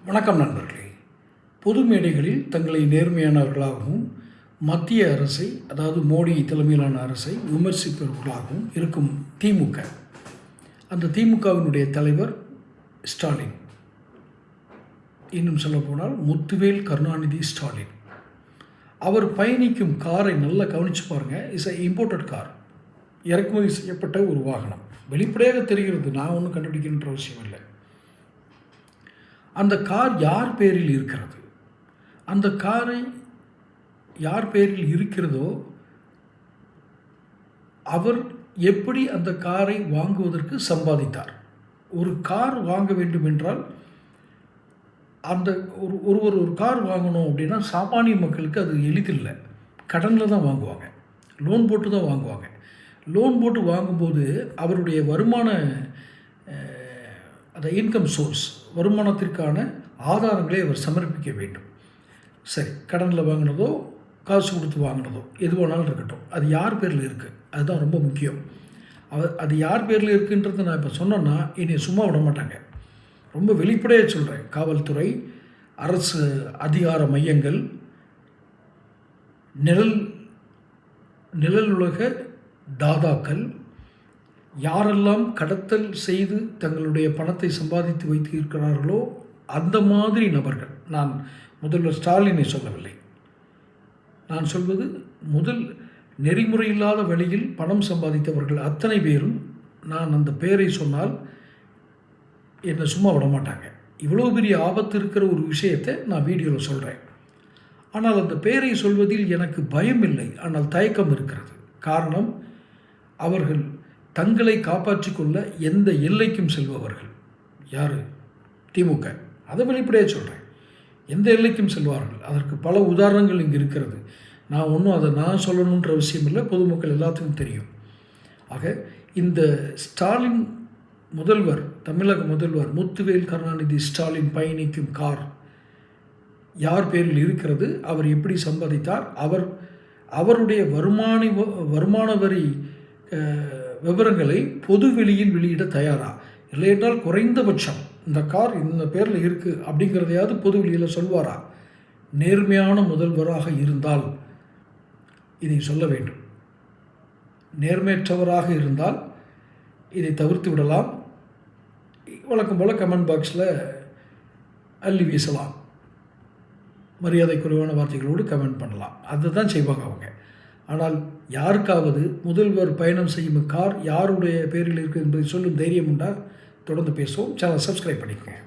வணக்கம் நண்பர்களே. பொது மேடைகளில் தங்களை நேர்மையானவர்களாகவும் மத்திய அரசை, அதாவது மோடி தலைமையிலான அரசை விமர்சிப்பவர்களாகவும் இருக்கும் திமுக, அந்த திமுகவினுடைய தலைவர் ஸ்டாலின், இன்னும் சொல்லப்போனால் முத்துவேல் கருணாநிதி ஸ்டாலின், அவர் பயணிக்கும் காரை நல்லா கவனித்து பாருங்கள். இஸ் அ இம்போர்ட்டட் கார், இறக்குமதி செய்யப்பட்ட ஒரு வாகனம். வெளிப்படையாக தெரிகிறது, நான் ஒன்றும் கண்டுபிடிக்கின்ற அவசியம் இல்லை. அந்த கார் யார் பேரில் இருக்கிறது? அந்த காரை யார் பேரில் இருக்கிறதோ அவர் எப்படி அந்த காரை வாங்குவதற்கு சம்பாதித்தார்? ஒரு கார் வாங்க வேண்டும் என்றால் அந்த ஒரு கார் வாங்கணும் அப்படின்னா சாமானிய மக்களுக்கு அது எளிதில்லை. கடனில் தான் வாங்குவாங்க, லோன் போட்டு தான் வாங்குவாங்க. லோன் போட்டு வாங்கும்போது அவருடைய வருமான, அந்த இன்கம் சோர்ஸ், வருமானத்திற்கான ஆதாரங்களை அவர் சமர்ப்பிக்க வேண்டும். சரி, கடனில் வாங்கினதோ காசு கொடுத்து வாங்கினதோ எது வேணாலும் இருக்கட்டும், அது யார் பேரில் இருக்குது அதுதான் ரொம்ப முக்கியம். அது யார் பேரில் இருக்குன்றது நான் இப்போ சொன்னேன்னா என்னை சும்மா விட மாட்டாங்க. ரொம்ப வெளிப்படையாக சொல்கிறேன். காவல்துறை, அரசு அதிகார மையங்கள், நிழலுலக தாதாக்கள், யாரெல்லாம் கடத்தல் செய்து தங்களுடைய பணத்தை சம்பாதித்து வைத்து இருக்கிறார்களோ அந்த மாதிரி நபர்கள், நான் முதல்வர் ஸ்டாலினை சொல்லவில்லை, நான் சொல்வது நெறிமுறை இல்லாத வழியில் பணம் சம்பாதித்தவர்கள் அத்தனை பேரும், நான் அந்த பெயரை சொன்னால் என்னை சும்மா விட மாட்டாங்க. இவ்வளோ பெரிய ஆபத்து இருக்கிற ஒரு விஷயத்தை நான் வீடியோவில் சொல்கிறேன். ஆனால் அந்த பெயரை சொல்வதில் எனக்கு பயம் இல்லை, ஆனால் தயக்கம் இருக்கிறது. காரணம், அவர்கள் தங்களை காப்பாற்றிக்கொள்ள எந்த எல்லைக்கும் செல்பவர்கள். யார்? திமுக. அதை வெளிப்படையாக சொல்கிறேன், எந்த எல்லைக்கும் செல்வார்கள். அதற்கு பல உதாரணங்கள் இங்கே இருக்கிறது. நான் ஒன்றும் அதை நான் சொல்லணுன்ற அவசியம் இல்லை, பொதுமக்கள் எல்லாத்துக்கும் தெரியும். ஆக இந்த ஸ்டாலின் முதல்வர், தமிழக முதல்வர் முத்துவேல் கருணாநிதி ஸ்டாலின் பயணிக்கும் கார் யார் பேரில் இருக்கிறது, அவர் எப்படி சம்பாதித்தார், அவருடைய வருமான வரி விவரங்களை பொது வெளியில் வெளியிட தயாரா? இல்லை என்றால் குறைந்தபட்சம் இந்த கார் இந்த பேரில் இருக்குது அப்படிங்கிறதையாவது பொது வெளியில் சொல்வாரா? நேர்மையான முதல்வராக இருந்தால் இதை சொல்ல வேண்டும். நேர்மையற்றவராக இருந்தால் இதை தவிர்த்து விடலாம். வழக்கம் போல் கமெண்ட் பாக்ஸில் அள்ளி வீசலாம், மரியாதை குறைவான வார்த்தைகளோடு கமெண்ட் பண்ணலாம். அதுதான் செய்வாங்க அவங்க. ஆனால் யாருக்காவது முதல்வர் பயணம் செய்யும் கார் யாருடைய பேரில் இருக்குது என்பதை சொல்லும் தைரியம் உண்டா? தொடர்ந்து பேசுவோம். சேனல் சப்ஸ்கிரைப் பண்ணிக்கோங்க.